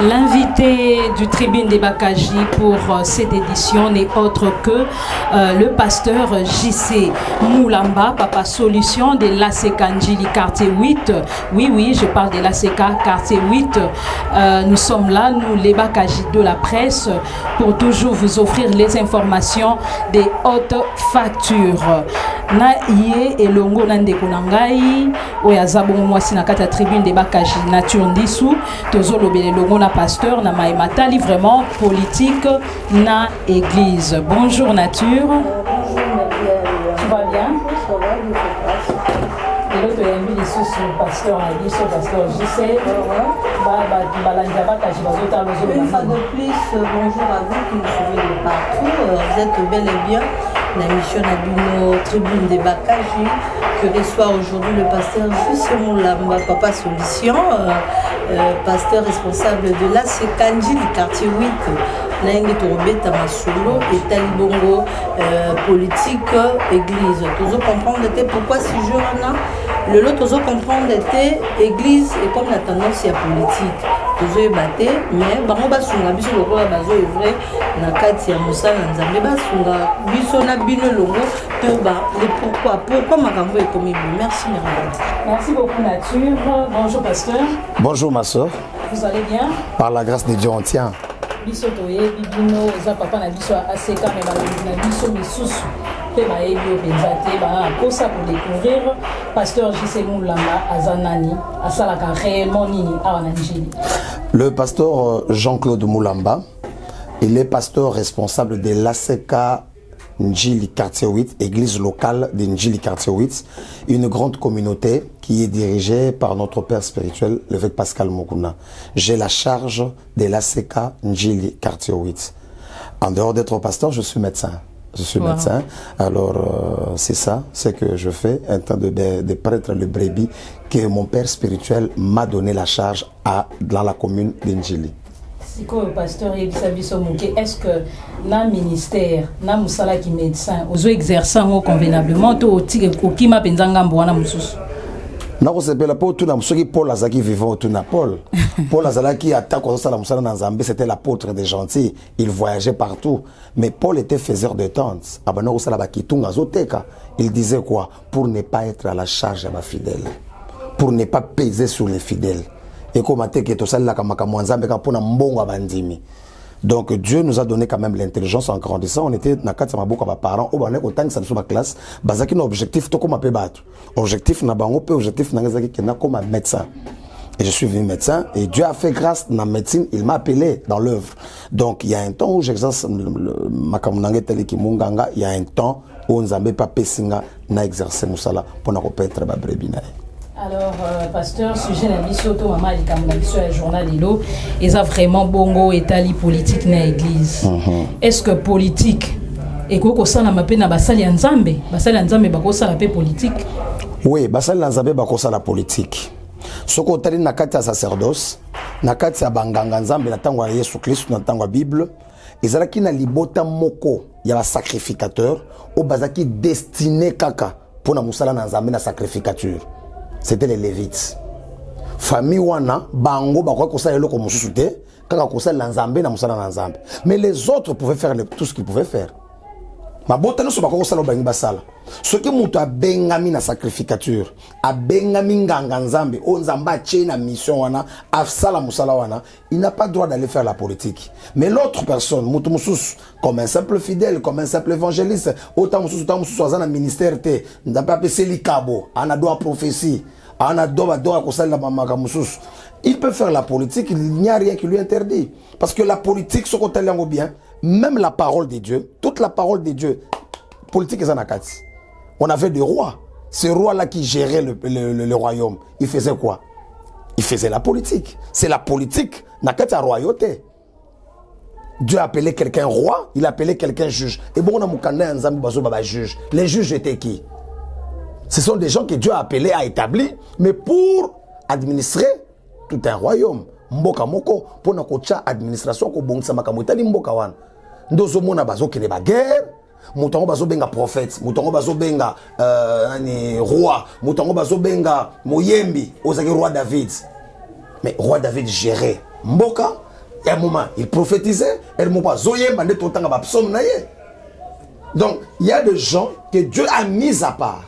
L'invité du Tribune des Bakaji pour cette édition n'est autre que le pasteur JC Moulamba, Papa Solution de l'ACK Njili quartier 8. Oui, je parle de l'ACK quartier 8. Nous sommes là, nous les Bakaji de la presse, pour toujours vous offrir les informations des hautes factures. Na iye elongo na ndeko na ngai oya zabongo mwasi na kata Tribune des Bakaji nature ndisu tozo lobele longo na pasteur na maïmatali vraiment politique na église. Bonjour Nature. Tu vas bien? Et l'autre est mis ici sur le pasteur a dit sur pasteur je sais une fois de plus bonjour à vous qui nous suivez de partout. Vous êtes bel et bien la mission de nos Tribune des Bakaji que reçoit aujourd'hui le pasteur JC Moulamba, Papa Solution, pasteur responsable de l'ACK Njili du quartier 8. Naingi Torobeta Masolo et Talibongo politique église. Tous comprendre pourquoi si jeune le lot tous comprendre église et comme la tendance est politique. Tous batté mais bango basunga biso lokola bazo vrai na kati ya mosala nzambe basunga biso na bino longo to ba le pourquoi makambo est comme merci Myriam. Merci beaucoup Nature. Bonjour pasteur. Bonjour ma soeur. Vous allez bien? Par la grâce de Dieu on tient. Biso toye bibino za papa na biso ACK mais na biso misusu pe ba ebio benzate ba kosa pour découvrir pasteur JC Moulamba azanani asalaka réellement nini awana Njili. Le pasteur Jean-Claude Moulamba, il est pasteur responsable de l'ACK Njili quartier 8, église locale de Njili quartier 8, une grande communauté qui est dirigée par notre père spirituel, l'évêque Pascal Mokuna. J'ai la charge de l'ACK Njili quartier 8. En dehors d'être pasteur, je suis médecin. Je suis médecin, alors c'est ça, ce que je fais, un temps de prêtre le brebis, que mon père spirituel m'a donné la charge dans la commune d'Njili. C'est quoi le pasteur est-ce que dans le ministère, dans le musala qui médecin, vous exercez convenablement, tout qui m'a pensé ngambouana mususu? Non, c'est pas pour tout le Paul Azaki vivant autour de Paul. Paul Azaki attaque au Salam dans Zambie, c'était l'apôtre des gentils. Il voyageait partout. Mais Paul était faiseur de tentes. Il disait quoi? Pour ne pas être à la charge de ma fidèle. Pour ne pas peser sur les fidèles. Et comme donc Dieu nous a donné quand même l'intelligence en grandissant. On était dans 4 parents, on était autant que ça nous classe. Bazaki nos objectifs to comme battre. Objectif na bango pe objectif na ngazaki kena comme médecin. Et je suis venu médecin et Dieu a fait grâce dans la médecine, il m'a appelé dans l'œuvre. Donc il y a un temps où j'exerce makamunange teleki munganga, il y a un temps où nzambe pa pesinga na exercer musala pour na repetre ba brebina. Alors, pasteur, sujet de la mission, maman, le journal de l'eau, ils ont vraiment bongo étali politique dans l'église. Est-ce que politique, et quoi ça n'a pas na basali nzambe bako ça la paix politique? Oui, basali nzambe bako ça la politique. Ce qu'on t'a dit na kati sacerdoce, na kati banganga nzambe na tango ya Yesu Christ na tango Bible, ezalaki na libota moko ya ba sacrificateur au bazaki destiné kaka pour na musala na nzambe na sacrificature. C'était les Lévites. Famille wana bango bakwa kosala eloko mususu te kaka kosala nzambe na musala na nzambe. Mais les autres pouvaient faire tout ce qu'ils pouvaient faire. Mabota no so bakwa kosala bangi basala. Ce que mutu a bengami na sacrificature, a bengami nganga nzambe, o nzamba che na mission wana, afsala musala wana, il n'a pas le droit d'aller faire la politique. Mais l'autre personne, mutu mususu, comme un simple fidèle, comme un simple évangéliste, autant mususu azana ministère te, ndamba peseli kabo, ana doa prophétie, ana doa kosala mamaka mususu. Il peut faire la politique, il n'y a rien qui lui interdit. Parce que la politique, ce qu'on t'a bien, même la parole de Dieu, toute la parole de Dieu, politique est anakati. On avait des rois. Ce roi-là qui gérait le royaume, il faisait quoi? Il faisait la politique. C'est la politique, nakati a royauté. Dieu a appelé quelqu'un roi, il a appelé quelqu'un juge. Et bon, on a moukanda nzambi bazo baba juge. Les juges étaient qui? Ce sont des gens que Dieu a appelés, a établis, mais pour administrer tout un royaume. Mboka moko pour na kocha administration ko bongisa makambo tali mboka wana. Ndozo mona bazo kele ba guerre, mutango bazo benga prophète, mutango bazo benga roi, mutango bazo benga moyembi, ozaki roi David. Mais roi David gérait mboka Et à un moment, il prophétisait. Et à un moment, donc, il y a des gens que Dieu a mis à part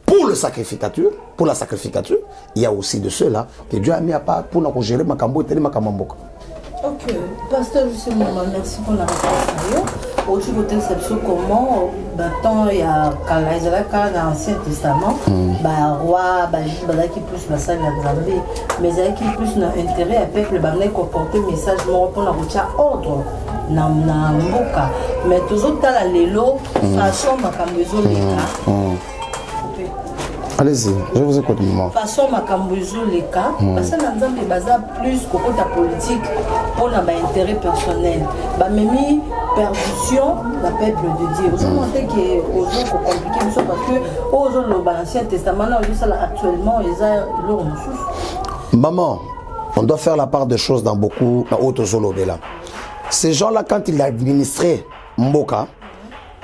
pour le sacrificature, pour la sacrificature. Il y a aussi de ceux-là que Dieu a mis à part pour nous gérer Makambo et Makamamboka. Ok, pasteur Jussi Moulamba, merci pour la réponse. Au-dessus de cette comment, tant il y a dans l'Ancien Testament, roi, juge, qui plus la salle de Zambie, mais qui plus l'intérêt à peuple, comporter message pour la ordre. Na mboka mais toujours dans la lelo façon makambo ezoleka. Allez-y, je vous écoute maman. Façon makambo ezoleka parce que na Nzambe baza plus kokota politique pour na ba intérêt personnel ba memi perdition la peuple de Dieu. Vous montez que aujourd'hui c'est compliqué parce que aujourd'hui l'Ancien Testament là actuellement ils ont leur maman, on doit faire la part des choses dans beaucoup dans autres là. Ces gens-là, quand il administrait Mboka,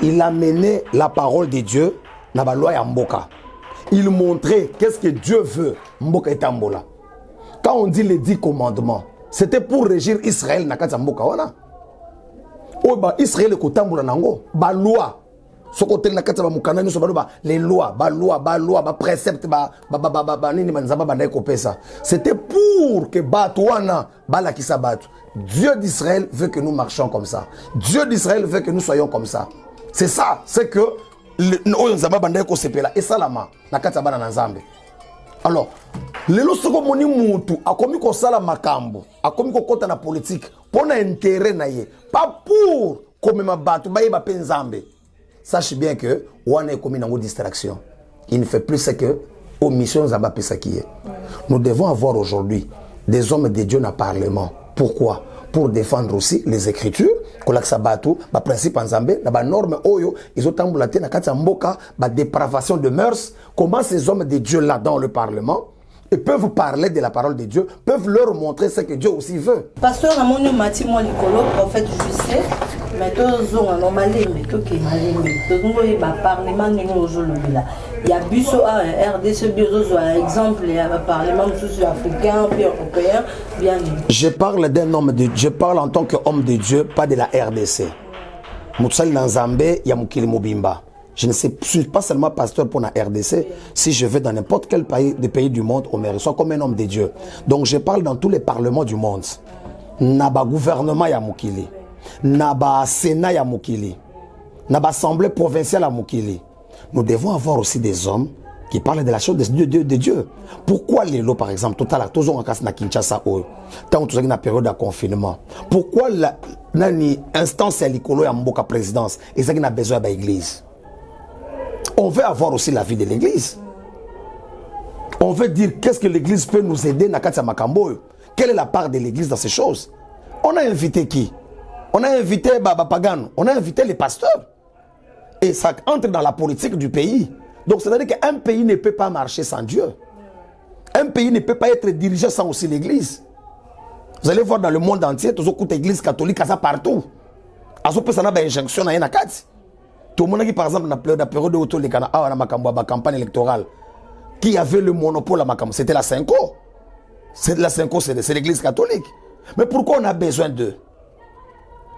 il amenait la parole de Dieu dans la loi à Mboka. Il montrait qu'est-ce que Dieu veut. Mboka est Mbola. Quand on dit les 10 commandements, c'était pour régir Israël dans Mboka. Israël est Kotambola Nango. Ba loi. Ce côté les lois, préceptes, c'était pour que Batouana, Balakisa Batou. Dieu d'Israël veut que nous marchions comme ça. Dieu d'Israël veut que nous soyons comme ça. C'est ça, c'est que et ça lama nakataba na Nzambe. Alors, lelo soko moni mutu akomi ko sala makambo, akomi ko kota na politique, pour na intérêt na ye, pas pour comme ma batu ba yeba pe Nzambe. Sache bien que on est comme une distraction. Il ne fait plus ce que aux missions Nzamba Pesakiye. Nous devons avoir aujourd'hui des hommes de Dieu dans le Parlement. Pourquoi? Pour défendre aussi les Écritures, les principes en Zambé, les normes Oyo, ils ont tambulaté na kati mboka, la dépravation de mœurs. Comment ces hommes de Dieu là dans le Parlement ils peuvent parler de la parole de Dieu, peuvent leur montrer ce que Dieu aussi veut. Pasteur Amonio Mati Molikolo, prophète Jussi, mais tous ont normalé, mais tout qui est malé, mais tout le monde parlement nous aujourd'hui là. Il y a busso à RDC biozo exemple, il y a parlement sud-africain, puis européen, bien. Je parle d'un homme de Dieu, je parle en tant qu'homme de Dieu, pas de la RDC. Moutsali Nanzambe, Yamukili Mobimba. Je ne suis pas seulement pasteur pour la RDC. Si je vais dans n'importe quel pays, des pays du monde, on me reçoit comme un homme de Dieu. Donc je parle dans tous les parlements du monde. Naba gouvernement ya Mukili, Naba Sénat ya Mukili, Naba Assemblée provinciale ya Mukili. Nous devons avoir aussi des hommes qui parlent de la chose de Dieu. Pourquoi les lots, par exemple, tout à l'heure, tous ont en Kinshasa, tant que nous avons une période de confinement. Pourquoi l'instance à l'Ikolo et à Mboka présidence, ils ont besoin de l'église? On veut avoir aussi la vie de l'église. On veut dire qu'est-ce que l'église peut nous aider dans Katia Makambo. Quelle est la part de l'église dans ces choses? On a invité qui? On a invité Baba Pagan, on a invité les pasteurs. Et ça entre dans la politique du pays. Donc c'est-à-dire qu'un pays ne peut pas marcher sans Dieu. Un pays ne peut pas être dirigé sans aussi l'église. Vous allez voir dans le monde entier, tous les églises catholiques, ça partout. Azo peut s'en avoir une injonction à Nakati. Tout le monde qui, par exemple, dans la période où les campagne électorale, qui avait le monopole à Makambo, c'était la Cinco. La Cinco, c'est l'église catholique. Mais pourquoi on a besoin d'eux?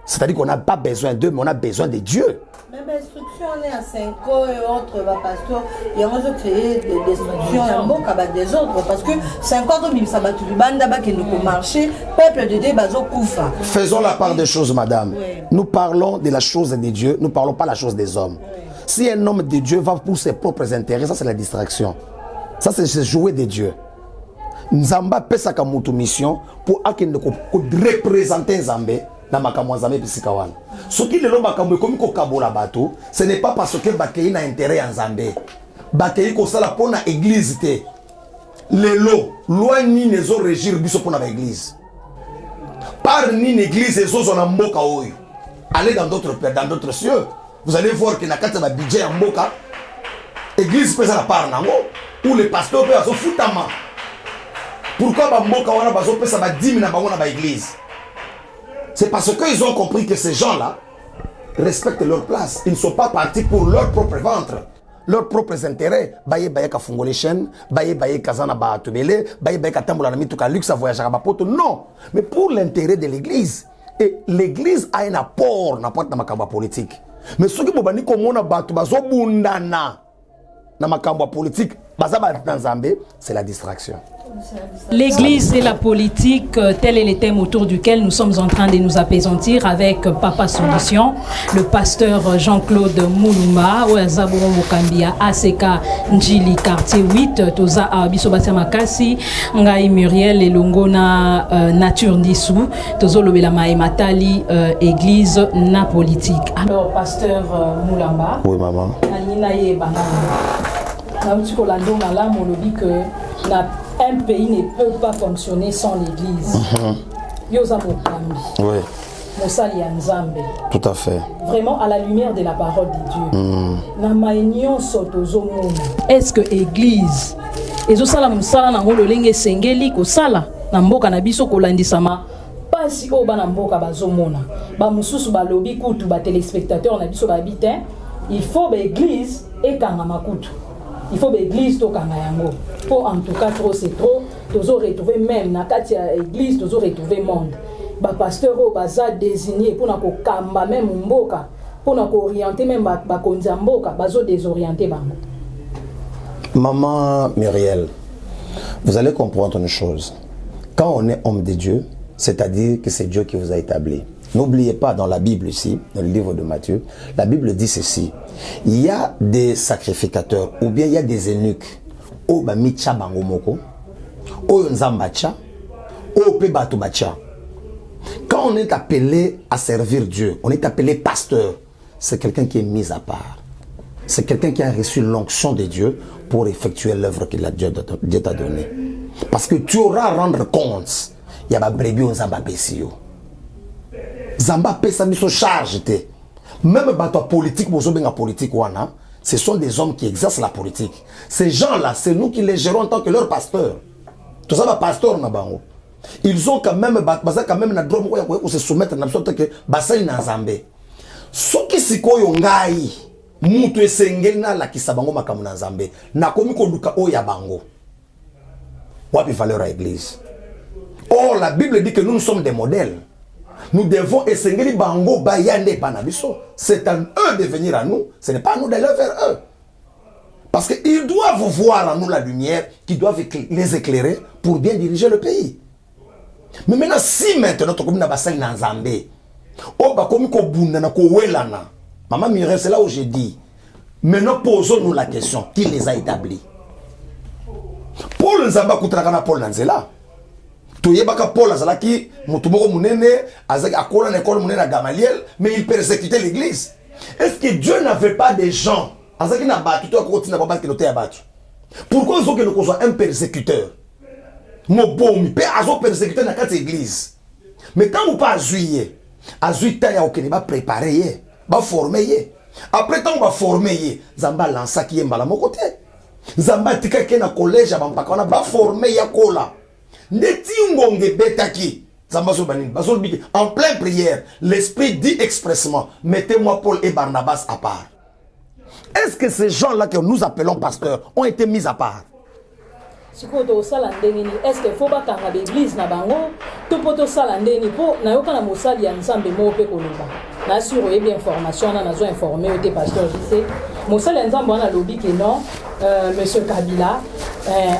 C'est-à-dire qu'on n'a pas besoin d'eux, mais on a besoin de Dieu. Même instruction, on est à Cinco et autres, pasteur, il y a aussi créé des instructions en bon avec des autres, parce que 50 000 sabatou, banda qui nous marcher, peuple de Dieu, bazo koufa. Faisons la part des choses, madame. Oui. Nous parlons de la chose de Dieu, nous ne parlons pas de la chose des hommes. Oui. Si un homme de Dieu va pour ses propres intérêts, ça c'est la distraction. Ça c'est jouer de Dieu. Nzamba pesa kamutu mission pour représenter Nzambé. Ce qui est là, ce n'est pas parce que Bakei n'a intérêt en Zambé. Bakei ko sala pour na église te. Les lots, loi ni les autres régir biso pour na église. Par ni l'église et autres en mboka oyo. Allez dans d'autres cieux. Vous allez voir que na kata ba budget en mboka. Église peut la part nango ou les pasteurs peuvent se foutama. Pourquoi ba mboka wana bazo pesa ba 10 000 na bango na ba église? C'est parce qu'ils ont compris que ces gens-là respectent leur place. Ils ne sont pas partis pour leur propre ventre. leurs propres intérêts. Baye ka fungole chaîne, baye kazana ba tubele, baye ka tambola na mituka luxe voyager à bapoto. Non, mais pour l'intérêt de l'église. Et l'église a un apport dans makamba politique. Mais ce qui bobani komona batu bazo bundana na makamba politique, bazaba dans Zambé, c'est la distraction. L'église et la politique, tel est le thème autour duquel nous sommes en train de nous apaisantir avec Papa Solution, le pasteur Jean-Claude Moulumba, Ouazaboro Mokambia, ACK Njili, quartier 8, Toza Abiso Batia Makasi, Ngai Muriel et Longona Nature Ndissou, Tozo Lobela Matali, église na politique. Alors, pasteur Moulamba, oui, maman. Un pays ne peut pas fonctionner sans l'église. Oui. Tout à fait. Vraiment à la lumière de la parole de Dieu. Est-ce que l'église ezosala musala na ngolo lenge sengeli ko sala na mboka na biso ko landisama pasi o bana mboka bazomona ba mususu ba lobi kutu ba téléspectateurs na biso ba bitin il faut l'église et kanga makutu. Il faut que l'église to kanga yango. Pour en tout cas trop c'est trop, toujours retrouver même na kati ya église, toujours retrouver monde. Ba pasteur o baza désigné pour na ko kamba même mboka, pour na ko orienter même ba konza mboka, bazo désorienter bango. Maman Muriel, vous allez comprendre une chose. Quand on est homme de Dieu, c'est-à-dire que c'est Dieu qui vous a établi. N'oubliez pas, dans la Bible ici, dans le livre de Matthieu, la Bible dit ceci. Il y a des sacrificateurs, ou bien il y a des eunuques. O ba micha bango moko, o nzambacha, o pe batu bacha. Quand on est appelé à servir Dieu, on est appelé pasteur, c'est quelqu'un qui est mis à part. C'est quelqu'un qui a reçu l'onction de Dieu pour effectuer l'œuvre que Dieu t'a donnée. Parce que tu auras à rendre compte. Il y a des brebis au Zamba Pessio. Zamba Pessa mis au charge. Même bateau politique, ce sont des hommes qui exercent la politique. Ces gens-là, c'est nous qui les gérons en tant que leurs pasteurs. Tout ça, pasteur Nabango. Ils ont quand même la droit de se soumettre à l'absolu que Basai na Zambé. Ce qui s'y koyongai, mutu esengeli na la kisabango makamu na Zambé. Na komi koduka oya bango. Wapi valeur à l'église. Or, la Bible dit que nous sommes des modèles. Nous devons essayer bango bayande panabiso. C'est à eux de venir à nous. Ce n'est pas à nous d'aller vers eux. Parce qu'ils doivent voir en nous la lumière, qui doivent les éclairer pour bien diriger le pays. Mais maintenant, si maintenant, tu as bassin dans Zambé, oh bah comme ko bunda na ko welana. Maman Muriel, c'est là où j'ai dit. Maintenant, posons-nous la question, qui les a établis? Paul Nzamba Koutragana Paul Nanzela. Toyebaka Paul Azalaki, Motumoko Mounene, Azaki Akola l'école Mounene à Gamaliel, mais il persécutait l'église. Est-ce que Dieu n'avait pas des gens? Azaki n'a battu, toi continue à battre que l'autre a battu. Pourquoi il faut que nous soyons un persécuteur? Mon bon, père Azo persécuteur dans cette église. Mais quand vous pas azuyer, azuita ya okene ba préparer, ba former. Après tant va former, Zamba lança qui est mal à mon côté. Zamba tika ke na collège à Bampaka ba former ya kola. Neti ngonge betaki. Zamba so banine, ba so biki en pleine prière, l'esprit dit expressement, mettez-moi Paul et Barnabas à part. Est-ce que ces gens-là que nous appelons pasteurs ont été mis à part? Est-ce qu'il faut pas que l'église na bango tout poto sala ndeni po na yoka na mosali ya nzambe mo pe koloba na sur bien information na zo informer au pasteur JC mosali ya nzambe wana lobi que non monsieur Kabila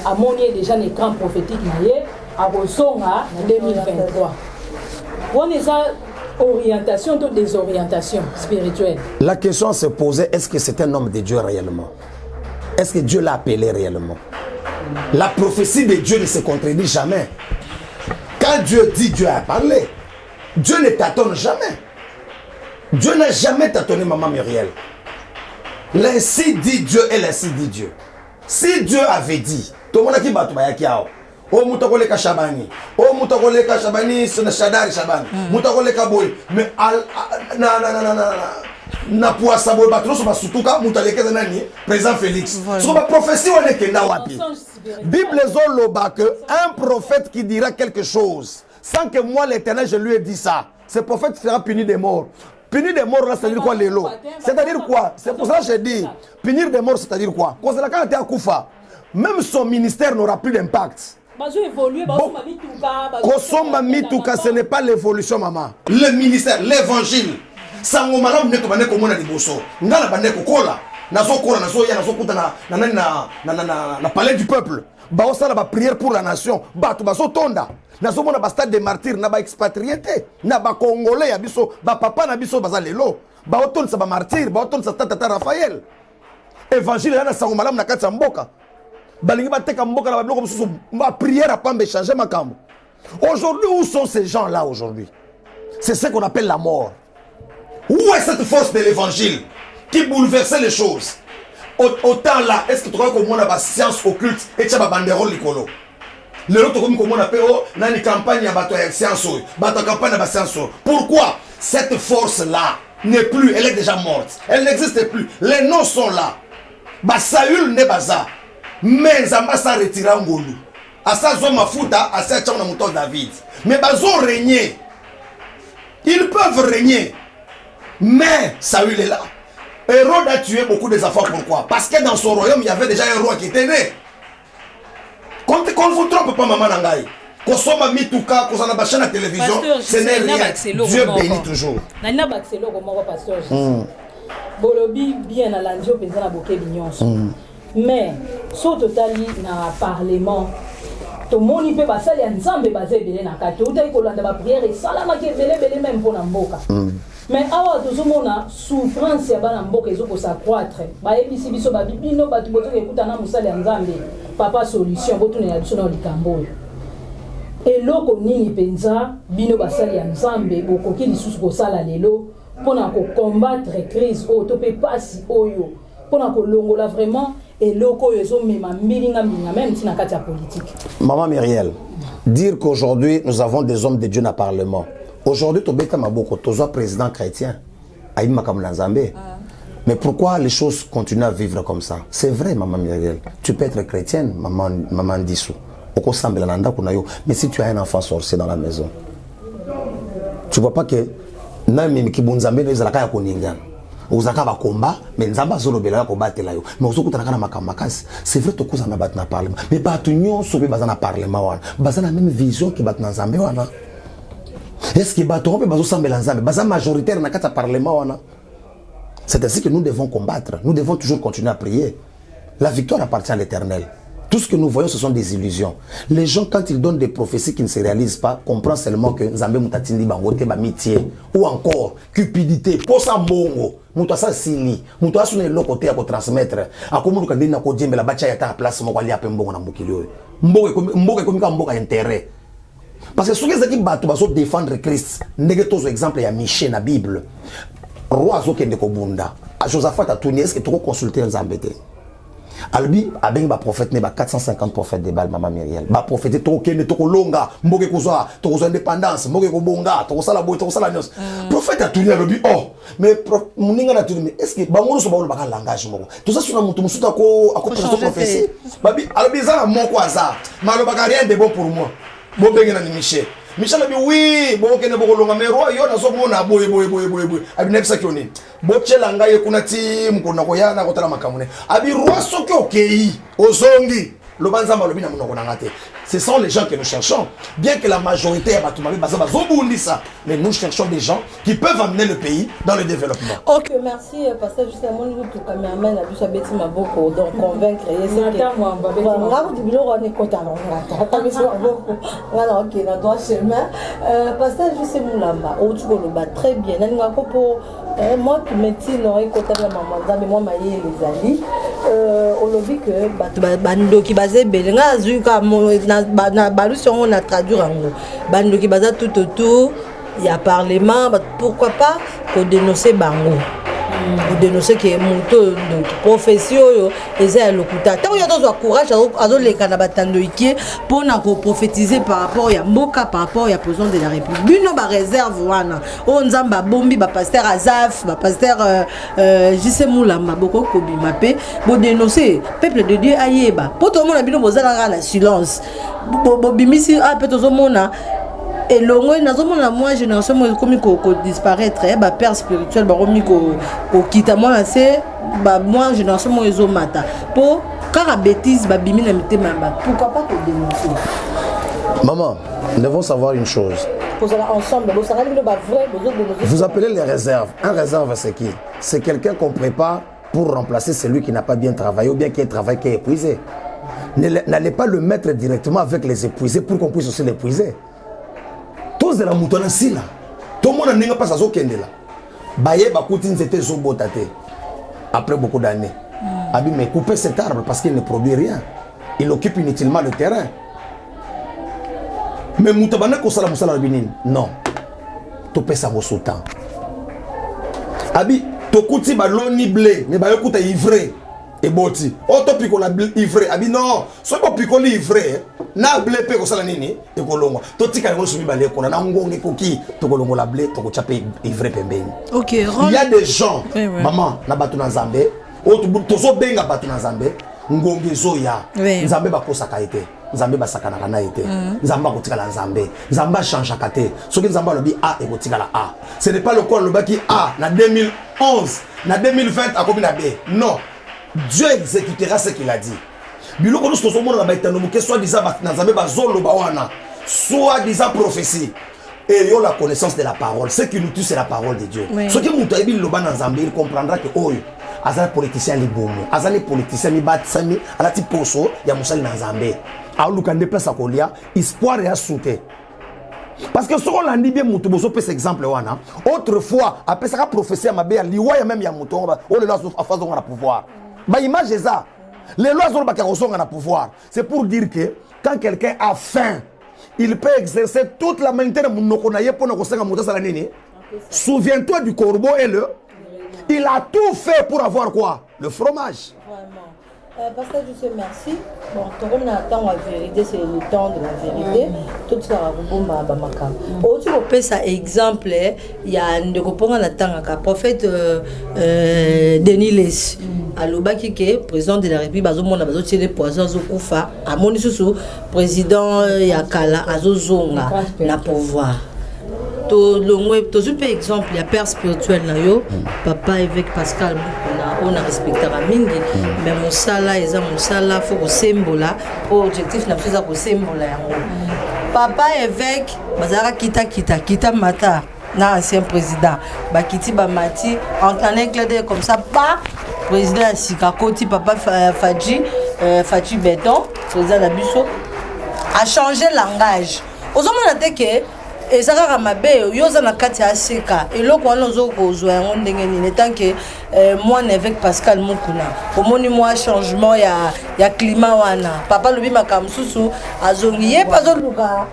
a monié déjà un écran prophétique na ye a bosonga en 2023 on est à orientation ou désorientation spirituelle. La question se posait, est-ce que c'est un homme de Dieu réellement? Est-ce que Dieu l'a appelé réellement? La prophétie de Dieu ne se contredit jamais. Quand Dieu dit, Dieu a parlé. Dieu ne tâtonne jamais. Dieu n'a jamais tâtonné maman Muriel. L'ainsi dit Dieu et l'ainsi dit Dieu. Si Dieu avait dit, tout le monde a dit, oh mutakole ka Shabani, oh mutakole ka Shabani, c'est Shadari Shabani, mutakole ka boy, mais na poisa boy batro so basutuka mutalekeza nani président Félix. So ba prophétie on est kenda wapi? Bible zoloba que un prophète qui dira quelque chose sans que moi l'Éternel je lui ai dit ça, ce prophète sera puni de mort. Punir des morts là, c'est-à-dire quoi, Lélo? C'est-à-dire quoi? C'est pour ça que je dis, punir des morts, c'est-à-dire quoi? Quand la carte est à Koufa, même son ministère n'aura plus d'impact. Kosomba Mitouka, ce n'est pas l'évolution, maman. Le ministère, l'évangile. Sango malam ne tobane ko mona liboso. Ngala bande ko kola. Nazo kola nazo ya nazo kuta na palais du peuple. Ba osala ba prière pour la nation. Ba to baso tonda. Nazo mona ba stade des martyrs na ba expatriés na ba congolais ya biso ba papa na biso baza lelo. Ba oton sa ba martyr, ba oton sa tata Raphaël. Évangile na sango malam na kati mboka. Balingi ba teka mboka na ba biloko mususu ba prière à pambe changer makambo. Aujourd'hui où sont ces gens là aujourd'hui? C'est ce qu'on appelle la mort. Où est cette force de l'évangile qui bouleversait les choses? Autant là, est-ce que tu crois qu'on a la science occulte et tu as la banderole likolo? Le lot comme on appelle dans une campagne à bateau science, bateau campagne à science. Pourquoi cette force là n'est plus, elle est déjà morte, elle n'existe plus. Les noms sont là. Ba Saül n'est pas ça, mais Zamba s'est retiré en Golu. À ça zone mafuta, à ça tchana mouton David. Mais bazo régner, ils peuvent régner. Mais Saül est là. Hérode a tué beaucoup des enfants. Pourquoi? Parce que dans son royaume, il y avait déjà un roi qui était né. Qu'on ne vous trompe pas, maman Nangaï. Qu'on soit mitouka, qu'on a chaîne à la télévision, ce n'est rien. Dieu bénit toujours. Nana Baxelo, comment pasteur Bolobi bien à l'andio, pesant à bouquet bignon. Mais, saut totali na parlement. Tout le monde peut passer à l'ensemble basé belé na kato. Tout est collant de ma prière et salama qui est belé même pour n'amboka. Mais awa tozomona souffrance ya bana mboka ezoko s'accroître. Ba ebisi biso ba bibino ba tuboto ekuta na musala ya Nzambe. Papa solution botuna ya biso na likambo. Eloko nini penza bino basali ya Nzambe bokoki lisusu ko sala lelo pona ko combattre crise o to pe pasi oyo. Pona ko longola vraiment eloko yezo mema milinga même tina kati ya politique. Maman Myriel, dire qu'aujourd'hui nous avons des hommes de Dieu dans le parlement. Aujourd'hui, tu es un président chrétien. Mais pourquoi les choses continuent à vivre comme ça? C'est vrai, maman Myriel. Tu peux être chrétienne, maman Dissou. Mais si tu as un enfant sorcier dans la maison, tu ne vois pas que combat, mais c'est vrai que tu as un parlement. Mais tu as un parlement. Tu as la même vision que tu as. Est-ce que les majoritaire dans le parlement? C'est ainsi que nous devons combattre. Nous devons toujours continuer à prier. La victoire appartient à l'Éternel. Tout ce que nous voyons, ce sont des illusions. Les gens, quand ils donnent des prophéties qui ne se réalisent pas, comprennent seulement que Nzambe Moutatindi Bangote Bamitié ou encore cupidité, posa mbongo, Moutassa Sili, Moutassa ne lokote à transmettre. À comment nous cadena ko djembe la bacha yata place mo kwali apembo mbongo na mukilio. Mbongo komika mbongo intérêt. Parce que ceux qui battent défendre Christ, négatif exemple il y a Michel dans la Bible. Roi Zokende Kobunda, Josaphat a tourné, est-ce que tu peux consulter un Zambété? Albi a bien ba prophète ne ba 450 prophètes de Baal maman Myriel. Ba prophète to kende to longa, mboke kozwa, to kozwa indépendance, mboke ko bonga, to sala boy, to sala nyos. Prophète a tourné albi oh, mais muninga na tourné, est-ce que ba ngono so ba ba langage moko. Tout ça sur mutu musuta ko prophétie. Babi albi za moko aza. Malo ba rien de bon pour moi. Bon bengena ni Michel. Michel a dit oui, bon kene boko longa mais roi yo na so mona boy. Abi nebisa kyoni. Bo chelanga ye kuna team ko na ko yana ko tala makamune. Abi roi soki okei ozongi. Lobanza malobi na munoko ngate. Ce sont les gens que nous cherchons. Bien que la majorité a batumami baza bazobundisa, mais nous cherchons des gens qui peuvent amener le pays dans le développement. OK, merci pasteur justement nous tout cameraman a vu ça bêti maboko donc convaincre et c'est que moi on va vous dire on est content on OK dans droit chemin pasteur juste Moulamba au tu le bat très bien nani ngako pour moi qui métier n'aurait côté la maman mais moi maillé les amis on l'a vu que bando qui basé belenga zuka na balusion on a traduit en bando qui basé tout autour il y a parlement pourquoi pas qu'on dénoncer bango ou dénoncer que moto de profession et à lokuta tant il y a d'autres courage à les canabatando iki pour na prophétiser par rapport ya mboka par rapport ya président de la République bino ba réserve wana o nzamba bombi ba pasteur Azaf ba pasteur JC Moulamba boko kobima pe bo dénoncer peuple de Dieu ayeba pour tout le monde bino bozala la silence bo bimisi a peut to mona et longo nazomona moi génération moi comme ko disparaître ba père spirituel ba komi ko kita moi c'est ba moi génération moi ezo mata pour car bêtise ba bimi na mitema ba pourquoi pas ko dénoncer. Maman, nous devons savoir une chose. Ensemble, vous appelez les réserves. Un réserve, c'est qui? C'est quelqu'un qu'on prépare pour remplacer celui qui n'a pas bien travaillé ou bien qui a travaillé, qui est épuisé. N'allez pas le mettre directement avec les épuisés pour qu'on puisse aussi l'épuiser. Tous de la moutonne ici là. Tout le monde n'a pas sa zokende là. Baye bakouti nzete zobotate. Après beaucoup d'années. Abi mais couper cet arbre parce qu'il ne produit rien. Il occupe inutilement le terrain. Mais moutabana ko sala musala binine. Non. To pesa mo sultan. Abi to kuti ba loni blé mais ba yokuta ivré et boti. O to piko la ivré. Abi non, so ko piko li ivré na blé pe ko sala nini e ko longo. To tika ngo sumi ba le ko na ngonge ko ki to ko longo la blé to ko chape ivré pembeni. OK, il y a des gens maman na batu na Nzambe, o to so benga batu na Nzambe, ngonge zoya. Nzambe ba kosa kaite. Nzambe basakana kana ete Nzamba kotikala Nzambe Nzamba change kate soki Nzamba lobi A et kotikala A. Ce n'est pas le corps le baki A na 2011 na 2020 akomi na B. Non, Dieu exécutera ce qu'il a dit. Biloko nous sommes na baitano muke soit disant na Nzambe bazolo ba wana soit disant prophétie. Et yo la connaissance de la parole. Ce qui nous tue c'est la parole de Dieu. Ce qui muto ebi loba na Nzambe il comprendra que oyo azali politicien libomo azali politicien mi batsami alati poso ya musali na Nzambe. Aluka ndepesa kolia espoir ya souté parce que ce qu'on a dit bien mutu bozo pesa exemple wana autrefois après ça prophétie mabe ya liwa ya même ya mutu on le laisse affaire on a pouvoir ba image ça les lois sont pas qu'on a pouvoir c'est pour dire que quand quelqu'un a faim il peut exercer toute la main de munoko na yepo na kosenga mutu sala nini. Souviens-toi du corbeau et le il a tout fait pour avoir quoi? Le fromage. Vraiment. Pasteur, je te remercie. Bon, comme on attend la vérité, c'est le temps de la vérité. Tout ça va vous makam. Au-dessus de ça exemple, il y a un de repos en attendant le prophète Denis Les. Aloba qui est président de la République, bazomona bazotirer les poisons zokoufa. A moni susu président Yakala azozonga na pouvoir. To super exemple il y a père spirituel na yo papa évêque Pascal on a respecté la mingi mais mon sala eza mon sala faut ko sembola objectif na pesa ko sembola yango papa évêque bazara kita mata na ancien président bakiti ba mati entendre clair comme ça pas président Sikakoti papa Faji Béton président la biso a changé langage ozomona te que et ça va mabe yoza na kati ya seka eloko wana ozokozwa yango ndenge nini tant que moi avec Pascal Mukuna omoni moi changement ya climat wana papa lobi makamsusu azongi ye pas oluka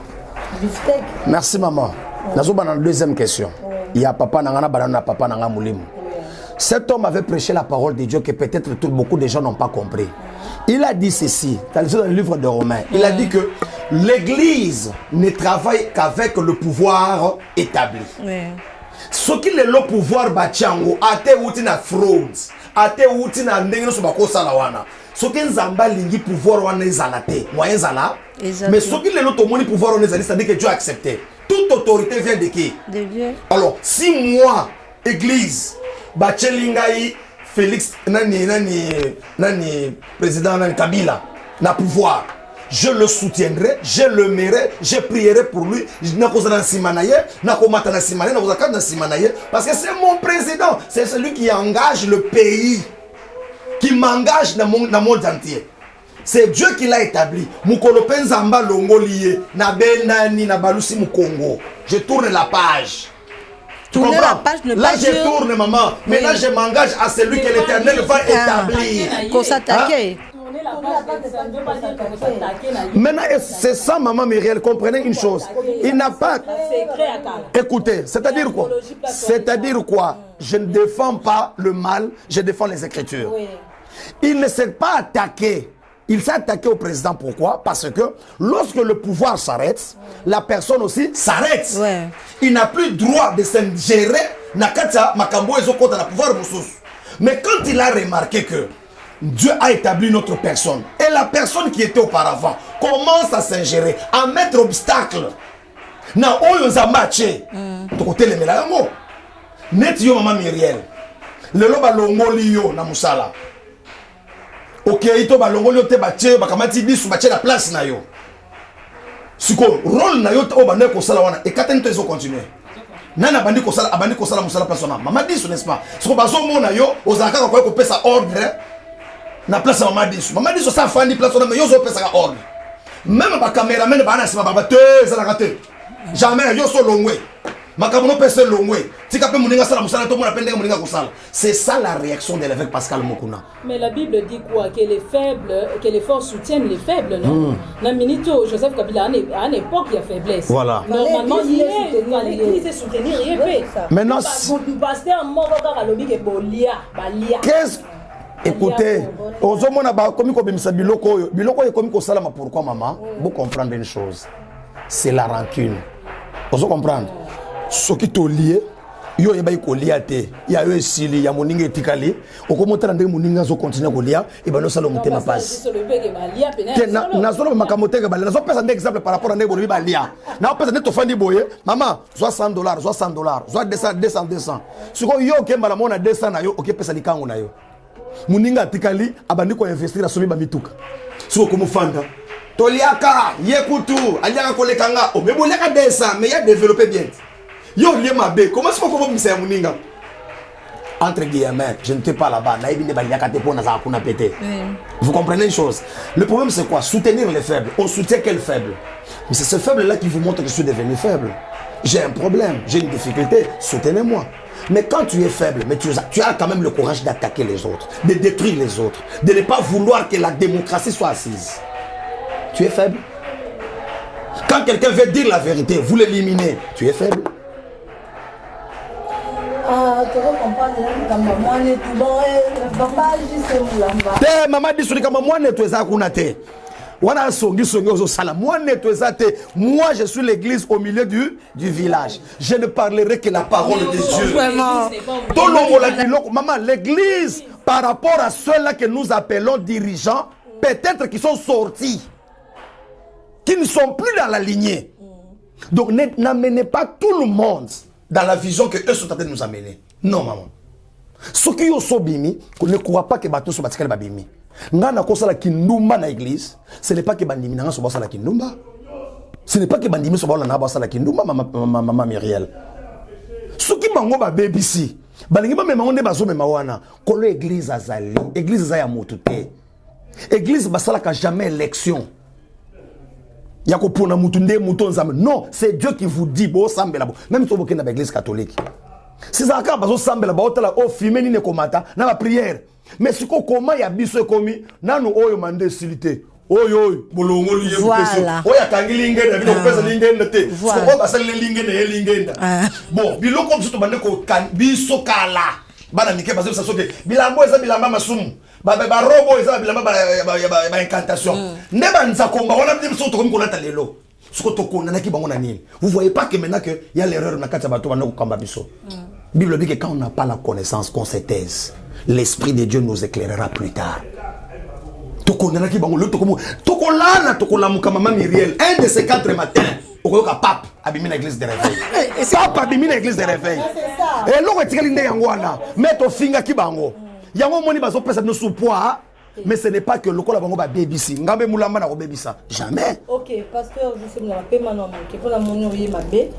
biftek. Merci maman. Nazoba dans la deuxième question. Il y a papa nangana banana papa nanga mulimu. Cet homme avait prêché la parole de Dieu que peut-être beaucoup de gens n'ont pas compris. Il a dit ceci, dans le livre de Romains, il a dit que l'Église ne travaille qu'avec le pouvoir établi. Ce qui est le pouvoir bachango, ate outi na fraude, ate outi na ndenge so bakosa la wana. Ce qui nzamba lingi pouvoir wana ezalate, moyen zala. Mais ce qui est le tomoni pouvoir wana ezali, c'est-à-dire que Dieu a accepté. Toute autorité vient de qui? De Dieu. Alors, si moi, Église, bachelingai Félix nani président nani Kabila na pouvoir, je le soutiendrai, je le mènerai, je prierai pour lui, parce que c'est mon président, c'est celui qui engage le pays, qui m'engage dans le monde entier. C'est Dieu qui l'a établi. Mukolope Nzamba Longoliye, na benani na balusi Mukongo. Je tourne la page. Tu comprends? Là je tourne maman. Maintenant je m'engage à celui que l'Éternel va établir. Qu'on s'attaque. Maintenant c'est ça maman Myriel, comprenez une chose. Il n'a pas... Écoutez, c'est-à-dire quoi? C'est-à-dire quoi? Je ne défends pas le mal, je défends les Écritures. Il ne s'est pas attaqué. Il s'est attaqué au président. Pourquoi? Parce que lorsque le pouvoir s'arrête, la personne aussi s'arrête. Il n'a plus droit de s'ingérer. Mais quand il a remarqué que Dieu a établi notre personne et la personne qui était auparavant commence à s'ingérer, à mettre obstacle, na oyo nzambe atie tokotelemela yango neti yo mama Myriel lelo balongoli yo na musala okei to balongoli yo te batie bakamati biso batie la place na yo siko rôle na yo o bande kosala wana ekatani to ezo continuer nana abandi kosala musala place wana mama biso n'est-ce pas siko bazomona yo ozalaka kwa kopesa ordre na place ya mama biso sa fandi place wana mais yo zo pesa ordre même ba cameraman ba na sima ba te ezalaka te jamais yo so longwe makambo no pesa longwe tika pe muninga sala musala to mona pende muninga kosala c'est ça la réaction de l'évêque Pascal Mukuna. Mais la Bible dit quoi? Que les faibles, que les forts soutiennent les faibles, non? Dans Minito, Joseph Kabila, à une époque, il y a faiblesse. Voilà. Normalement, il est soutenir, il est fait. Maintenant, qu'est-ce écoutez, ozomona ba komi ko bimisa biloko e komi ko sala ma pourquoi maman? Vous comprendre une chose. C'est la rancune. Vous comprendre? Ce qui te lié yo yeba ikolia te ya yo esili ya moninga etikali okomotana ndenge moninga zo continuer kolia e bano sala motema passe na zolo makamoteka bale nazo pesa ndenge exemple par rapport à ndenge bolobi balia na pesa ndenge tofandi boye mama zo $100 zo 200 siko yo ke mbala mona 200 na yo oke pesa likango na yo moninga atikali abandi ko investir na sobi ba mituka siko komofanda toliaka yekutu aliaka kolekanga o meboleka 200 mais ya développer bien. Yo lié ma bé, comment est-ce qu'on peut me faire moninga? Entre guillemets, je ne t'ai pas là-bas. Vous comprenez une chose? Le problème c'est quoi? Soutenir les faibles. On soutient quel faible? Mais c'est ce faible-là qui vous montre que je suis devenu faible. J'ai un problème, j'ai une difficulté, soutenez-moi. Mais quand tu es faible, mais tu as quand même le courage d'attaquer les autres, de détruire les autres, de ne pas vouloir que la démocratie soit assise. Tu es faible. Quand quelqu'un veut dire la vérité, vous l'éliminez, tu es faible. Te mama disuli kama mwana tuweza kuna te. Wana songi ozo sala mwana tuweza te. Moi je suis l'église au milieu du village. Je ne parlerai que la parole de Dieu. Maman, l'église par rapport à ceux-là que nous appelons dirigeants, peut-être qu'ils sont sortis, qui ne sont plus dans la lignée. Donc n'amenez pas tout le monde dans la vision que eux sont en train de nous amener. Non, maman. Ce qui est sobimi, qu'on ne croit pas que bateau soit batikali babimi. Ngana kosa la kindumba na église, ce n'est pas que bandimi na soba la kindumba. Ce n'est pas que bandimi soba na ba la kindumba maman Myriel. Ce qui bango ba BBC, balingi ba mema onde bazo mema wana, kolo église azali, église za ya motu te. Église basala ka jamais élection. Non, c'est Dieu qui vous dit bo sambela bo. Même si vous êtes dans l'église catholique. Si ça ka bazo sambela ba otala o filmer ni ne komata na la prière. Mais si ko koma ya biso komi nanu oyo mande silité. Oyo bolongo liye peso. Oya kangili ngenda bino pesa lingenda te. Ko ba sala lingenda e lingenda. Bon, biloko biso to bande ko kan biso kala. Bana nike bazo sa soke. Bilambo eza bilamba masumu. Ba robo eza bilamba ba incantation. Ne banza komba wana biso to komi ko lata lelo. Vous voyez pas que maintenant qu'il y a l'erreur dans le biso. Bible dit que quand on n'a pas la connaissance, qu'on se taise, l'Esprit de Dieu nous éclairera plus tard. Un de ces 4 matins, pape abimi na église de réveil. Pape abimi na église de réveil. Et l'eau est tirée d'Yangwana. Mets ton finger qui bango. Yango moni bazo pesa no sous-poids. Mais ce n'est pas que le col bango ba babysi. Ngambe mulamba na ko babysa. Jamais. OK, pasteur, je sais pas maintenant que pour la monio yi mabe.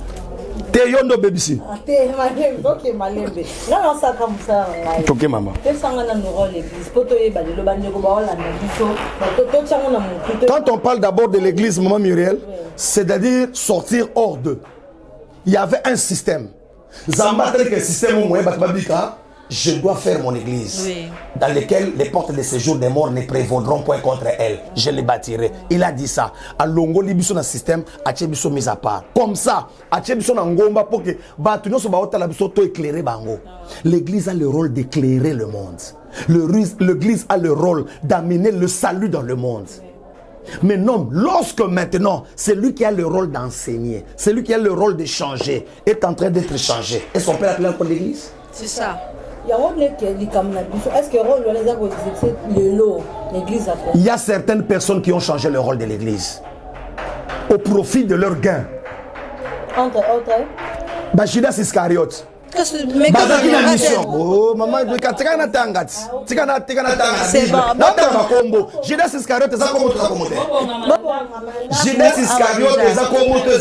Te yondo babysi. Te malembe, OK malembe. Non ça comme ça. OK maman. Te sanga na no rôle l'église. Poto ye ba le bande ko ba wala na biso. To tsango na mo. Quand on parle d'abord de l'église maman Myriel, c'est-à-dire sortir hors d'eux. Il y avait un système. Zamba tel que système au moyen babika. Je dois faire mon église dans laquelle les portes de séjour des morts ne prévaudront point contre elle. Je les bâtirai. Il a dit ça. À Longo, l'Ibiso dans le système, à Tchebiso mis à part. Comme ça, à Tchebiso dans Ngomba pour que Batunyo soit baota la biso to éclairer bango. L'église a le rôle d'éclairer le monde. L'église a le rôle d'amener le salut dans le monde. Mais non, lorsque maintenant, celui qui a le rôle d'enseigner, celui qui a le rôle de changer, est en train d'être changé, est-ce qu'on peut l'appeler encore l'église? C'est ça. Est-ce que l'église a fait? Il y a certaines personnes qui ont changé le rôle de l'église au profit de leur gain. Entre autres. Bah, Judas Iscariote. Mais bazaki na mission. Oh, maman, tika na tangati. Tika na tangati. C'est bon. Natanga kombo. Judas Iscariote eza kombo to zakomote. Judas Iscariote eza komote.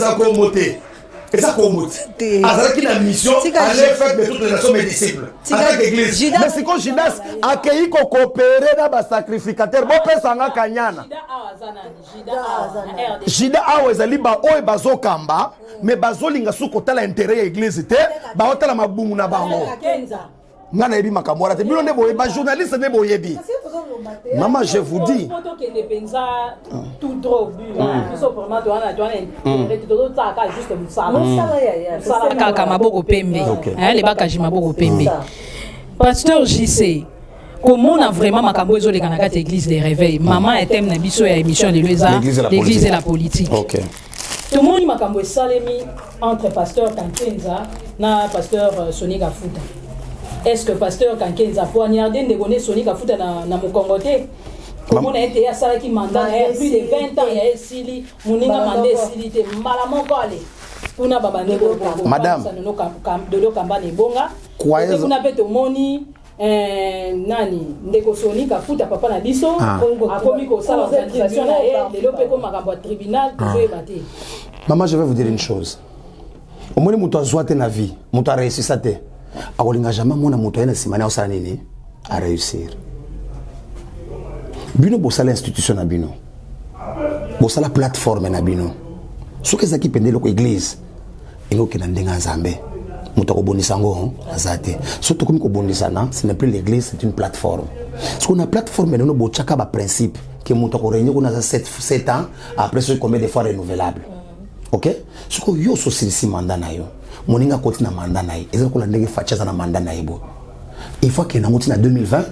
Eza komote. Azalaki na mission, aller faire de toutes les nations mes disciples. En tant qu'église. Mais c'est quand Judas akei ko coopérer na ba sacrificateur. Bo pesa nga kanyana. Judas awa ezali ba oyo bazokamba. Mais bazolinga suko tala intérêt ya église te ba otala mabungu na bango ngana yebi makamora te bino ne boye ba journaliste ne boyebi maman je vous dis tout trop bu biso vraiment doana tout ça ka juste ça kaka maboko pembe les bakaji maboko pembe pasteur JC comment on a vraiment makambo ezo leka na kati église des réveils maman est thème na biso ya émission l'église et la politique. OK. Tout le monde makambo salemi entre pasteur Kankenza na pasteur Soni Kafuta. Est-ce que pasteur Kankenza poignardé ndekone Soni Kafuta na Mukongote? Comment on a été à ça qui mandat plus de 20 ans il y a Sili Muninga mandé Sili te mbala moko ale. Kuna baba ndeko madame Dodo Kambane bonga. Croyez kuna beto moni nani ndeko Soni Kafuta papa na biso akomi ko sala organisation na ye lelo pe ko makambo tribunal to ebate. Maman, je vais vous dire une chose. Au moins, muto azwa te na vie, muto a réussi ça te. Akolinga jamais mona muto ena simana osala nini a réussir. Bino bosala institution na bino. Bosala plateforme na bino. Soki ezaki pende loko église. Engo ke na ndenga nzambe. Muto ko bonisa ngo azate. Surtout comme ko bonisa na, ce n'est plus l'église, c'est une plateforme. Ce qu'on a plateforme no bo chaka ba principe que muto ko réunir on a 7 ans après ce combien de fois renouvelable. OK? Ce que yo so silisi mandat na yo. Moninga koti na mandat na ye. Ezako ko la ndenge fachaza na mandat na yebo. Une fois que na ngoti na 2020,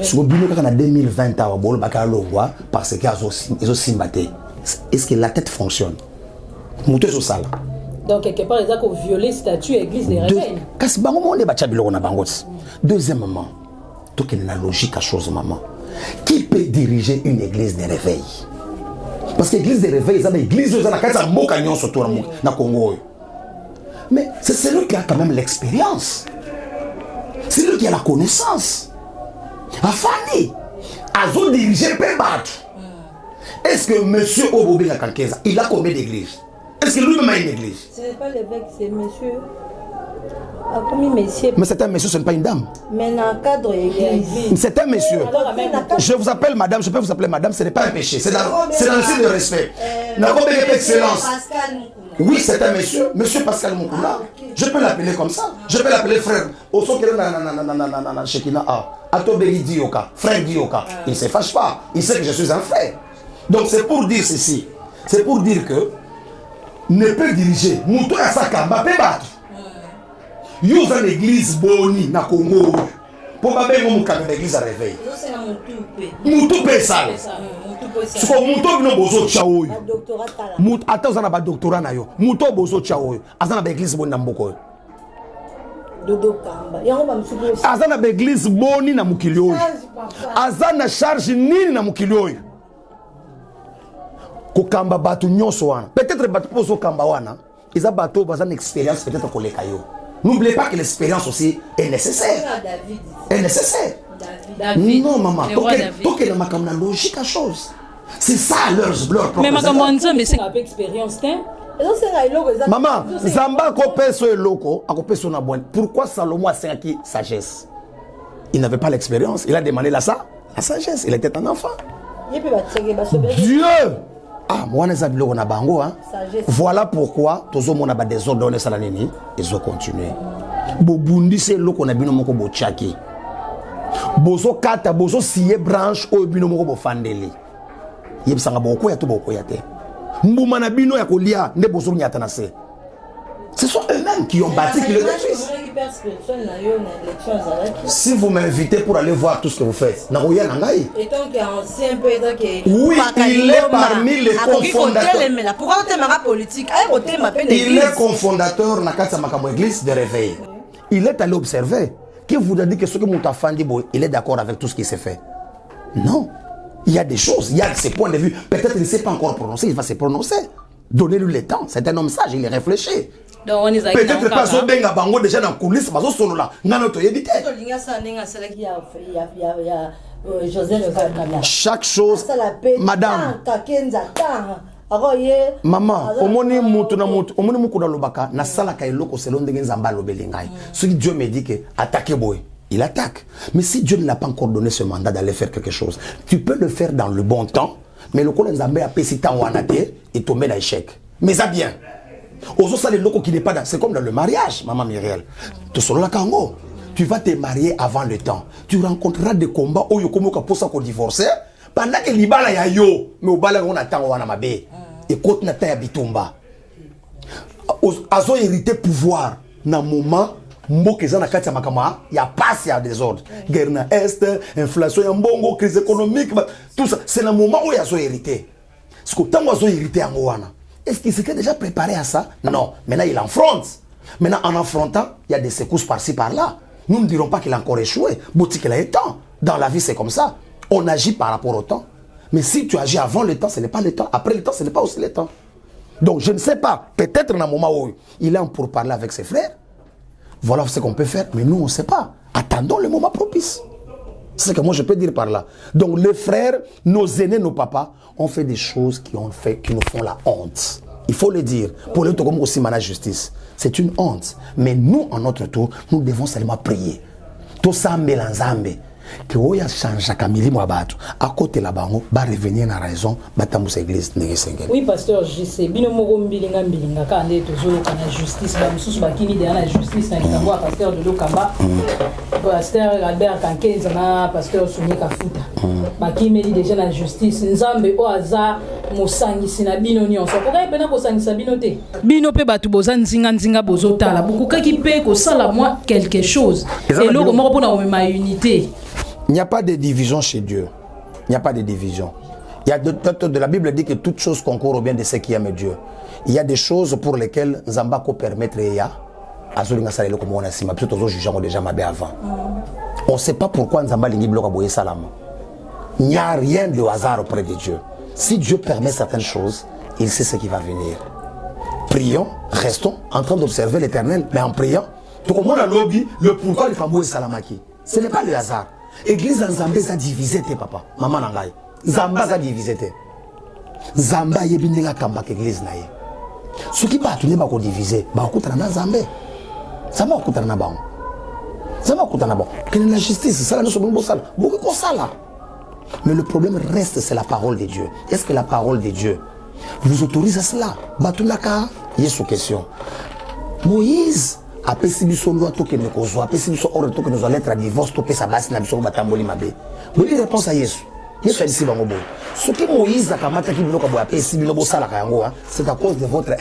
ce que bino kaka na 2020 awa bolo bakala longwa parce que azo simbate. Est-ce que la tête fonctionne? Muto so sala. Donc quelque part ils ont violé statut église des réveils. Kasi bango monde ba chabilo na bangoti. Deuxièmement, tout qu'il y a la logique à chose maman. Qui peut diriger une église des réveils? Parce que l'église des réveils, c'est une église qui a beaucoup de Congo. Mais c'est celui qui a quand même l'expérience. C'est lui qui a la connaissance. Afani, Azo dirigé Pébat. Est-ce que monsieur Obobé Kankenza, il a combien d'églises? Est-ce que lui-même a une église? Ce n'est pas l'évêque, c'est monsieur. Monsieur. Mais c'est un monsieur, ce n'est pas une dame. Mais dans le cadre de l'église. C'est un monsieur. Je vous appelle madame, je peux vous appeler madame, ce n'est pas un péché. C'est dans le signe de respect. N'a pas d'excellence. Oui, c'est un monsieur, monsieur Pascal Moukoula. Je peux l'appeler comme ça. Je peux l'appeler frère. Au son qu'il est Shekina Atobeli Dioka, frère Dioka. Il ne se fâche pas. Il sait que je suis un frère. Donc c'est pour dire ceci. C'est pour dire que ne peut diriger. Moutou Asakamba peut battre. Yo za l'église boni na Congo. Pour ba bengo mukanga l'église à réveil. Non c'est na mutu pe sala. Ce ko mutu bino bozo chaoyo. Doctorat tala. Mut ata za na ba doctorat na yo. Mutu bozo chaoyo. Azana ba église boni na mboko. Dodo Kamba. Yango ba msuku. Azana ba église boni na mukili oyo. Azana charge nini na mukili oyo. Ko kamba batu nyonso wana. Peut-être batu pozo kamba wana. Iza bato bazana expérience peut-être koleka yo. N'oubliez pas que l'expérience aussi est nécessaire. Est nécessaire. David. Non, maman. Tant que la logique à chose. C'est ça leur propre. Mais mais c'est une expérience. Maman, Zamba kopé so loko, akopé so na bonne. Pourquoi Salomon a servi sagesse? Il n'avait pas l'expérience. Il a demandé la sagesse. Il était un enfant. Dieu. Ah, moi, les amis, on a bango, hein. Voilà pourquoi, tous les gens ont des ordres de salanini, ils ont continué. Bobundi, c'est l'eau qu'on a bien moko bo tchaki. Bozo kata, bozo siye branche, ou bien moko bo fandeli. Yeb sanga boko ya to boko ya te. Mbuma na bino ya kolia, ne bozo nyata na se. Ce sont eux-mêmes qui ont bâti, qui le détruisent. Si vous m'invitez pour aller voir tout ce que vous faites, et donc ancien peu oui, il est parmi les cofondateurs. Il est cofondateur de l'église de réveil. Il est allé observer. Qui vous a dit que ce que Moutafandi, il est d'accord avec tout ce qui s'est fait? Non. Il y a des choses, il y a ses points de vue. Peut-être qu'il ne s'est pas encore prononcé, il va se prononcer. Donnez-lui le temps. C'est un homme sage, il est réfléchi. Peut-être pas so benga bango déjà dans coulisses bazo solo là ngana to yebite. Chaque chose madame maman omoni mutu na mutu omoni mukuna lobaka na sala ka eloko selon ndenge nzamba lobeli ngai. Ce que Dieu me dit que attaquer boy il attaque. Mais si Dieu ne l'a pas encore donné ce mandat d'aller faire quelque chose, tu peux le faire dans le bon temps, mais le col nzambe a pesi temps wanate et tomber dans l'échec. Mais ça bien. Aux ça les locaux qui n'est pas dans, c'est comme dans le mariage, maman Myriel. Tu solo la kango. Tu vas te marier avant le temps. Tu rencontreras des combats où yokomo ka posa ko divorcer pendant que libala ya yo, mais au bala on attend wana mabe. Et côte na ta ya bitumba. Azo hérité pouvoir na moment mboke za na kati ya makama ya passe ya désordre. Guerre na est, inflation ya mbongo, crise économique, tout ça, c'est le moment où azo hérité. Parce que tant azo hérité en wana. Est-ce qu'il s'était déjà préparé à ça? Non. Maintenant, il affronte. Maintenant, en affrontant, il y a des secousses par-ci, par-là. Nous ne dirons pas qu'il a encore échoué. Boutique, il a eu temps. Dans la vie, c'est comme ça. On agit par rapport au temps. Mais si tu agis avant le temps, ce n'est pas le temps. Après le temps, ce n'est pas aussi le temps. Donc, je ne sais pas. Peut-être dans un moment où il est pour parler avec ses frères. Voilà ce qu'on peut faire. Mais nous, on ne sait pas. Attendons le moment propice. C'est ce que moi, je peux dire par là. Donc, les frères, nos aînés, nos papas, ont fait des choses qui nous font la honte. Il faut le dire. Pour les autres, comme aussi la justice. C'est une honte. Mais nous, en notre tour, nous devons seulement prier. Tout ça, mélanzambe. Que oya change kamili mwabatu. À côté là-bas, va revenir à la raison. Batambousa église. Oui, pasteur, je sais. Bino moko mbilinga quand on est toujours dans la justice. Ba mususu bakini de la justice. Na kitangwa pasteur de Lokamba. Pasteur Albert Kankenza na pasteur Sonia Kafuta. Bakini meli déjà la justice. Nzambe o aza mosangi na bino nyonso. Pourquoi pena ko sangisa bino te? Bino pe batu boza nzinga bozotala. Bukukaki pe ko sala moi quelque chose. Et loko moko pona omema unité. Il n'y a pas de division chez Dieu. Il n'y a pas de division. Il y a de la Bible dit que toute chose concourt au bien de ceux qui aiment Dieu. Il y a des choses pour lesquelles Nzamba ko permettre ya azolinga salelo comme on a sima plutôt aux jugeants déjà mabé avant. On ne sait pas pourquoi Nzamba lingi bloka boye salama. Il n'y a rien de hasard auprès de Dieu. Si Dieu permet certaines choses, il sait ce qui va venir. Prions, restons en train d'observer l'Éternel, mais en priant, tout comme on a lobby, le pourquoi les fameux salamaki. Ce n'est pas le hasard. Église en Zambé ça divisé papa, maman nangai. Zamba ça divisé te. Zamba yebinga kamba église na ye. Ce qui ba tuni ba ko diviser, ba ko tana Zambé. Ça va ko tana ba. Ça va ko tana ba. Quelle est la justice? Ça là nous sommes ça. Beaucoup comme ça là. Mais le problème reste, c'est la parole de Dieu. Est-ce que la parole de Dieu vous autorise à cela? Batulaka, il y a sous question. Moïse a pesé du son loi tout que nous causons, a pesé du son ordre tout que nous allons être à divorce, tout que ça basse na biso batamboli mabe. Vous dites réponse à Yesu. Yesu a dit si bango boy. Ce que Moïse a kamata ki bino ka boy a pesé bino bo sala ka yango, c'est à cause de votre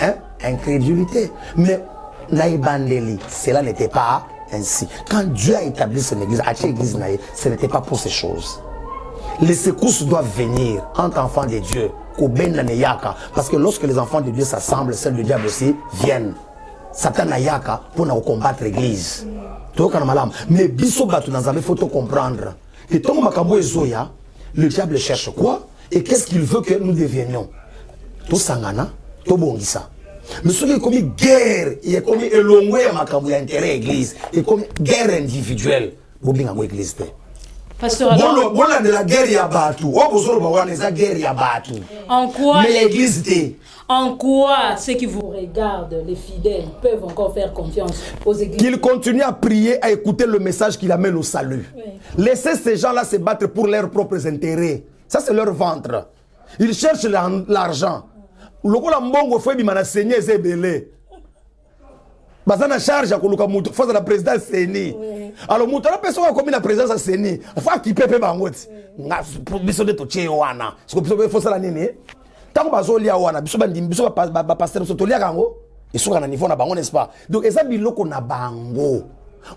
incrédulité. Mais la ibandeli, cela n'était pas ainsi. Quand Dieu a établi son église, ce n'était pas pour ces choses. Les secousses doivent venir entre enfants de Dieu. Parce que lorsque les enfants de Dieu s'assemblent, celles du diable aussi viennent. Satan a yaka pour nous combattre l'église. Mais biso batu il faut comprendre que tant makambo ezoya, le diable cherche quoi et qu'est-ce qu'il veut que nous devenions. To sangana, to bongisa. Mais ce qui est comme guerre, il est comme elongwe ya makambo ya intérêt l'église, et comme guerre individuelle. Bobinga ngo église te. Pasteur, voilà de la guerre ya batu. En quoi? Mais l'église dit. En quoi ceux qui vous regardent, les fidèles, peuvent encore faire confiance aux églises? Qu'ils continuent à prier, à écouter le message qui amène au salut. Oui. Laissez ces gens-là se battre pour leurs propres intérêts. Ça, c'est leur ventre. Ils cherchent l'argent. Le coup, la mbongo fait bimana saigner zébélé. Bazana charge à koluka mutu face à la présidence Séni. Alors mutu la personne comme la présidence à Séni. Faut qui pepe bangoti. Nga biso de toche wana. Parce que biso faut ça la nini. Tant bazo lia wana biso bandim biso ba pasteur so tolia kango. Isuka na niveau na bango n'est-ce pas. Donc eza biloko na bango.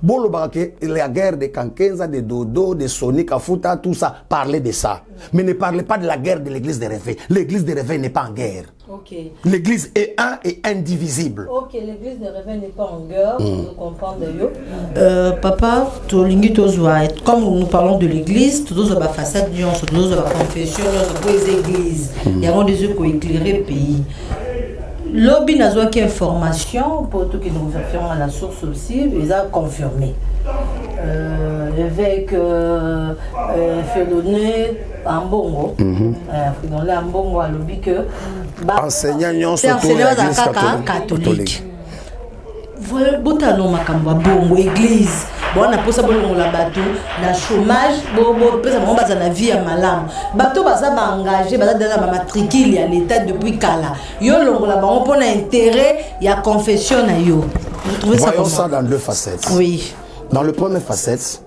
Bolo barake la guerre de Kankenza, de Dodo, de Sony Kafuta, tout ça, parlez de ça. Mais ne parlez pas de la guerre de l'église de réveil. L'église de réveil n'est pas en guerre. Okay. L'église est un et indivisible. Ok, l'église de réveil n'est pas en guerre, vous comprenez. Papa, comme nous parlons de l'église, tous la façade, tous la confession, tous les églises, il y a des yeux qui éclairent le pays. lobby n'a aucune information pour tout qui nous affirme à la source aussi, ils ont confirmé. L'évêque Fédoné Ambongo, Fédoné Ambongo a lobby que enseignant surtout l'église catholique. Voilà, botano makambo bongo église. Bon, on a posé bongo la bateau, la chômage, bon, pesa bon baza na vie ya malam. Bateau baza ba engagé, baza dans ba matricule à l'état depuis kala. Yo longo la bango pona intérêt, ya confession na yo. Vous trouvez ça voyons comment? Ça dans deux facettes. Oui. Dans le premier facette,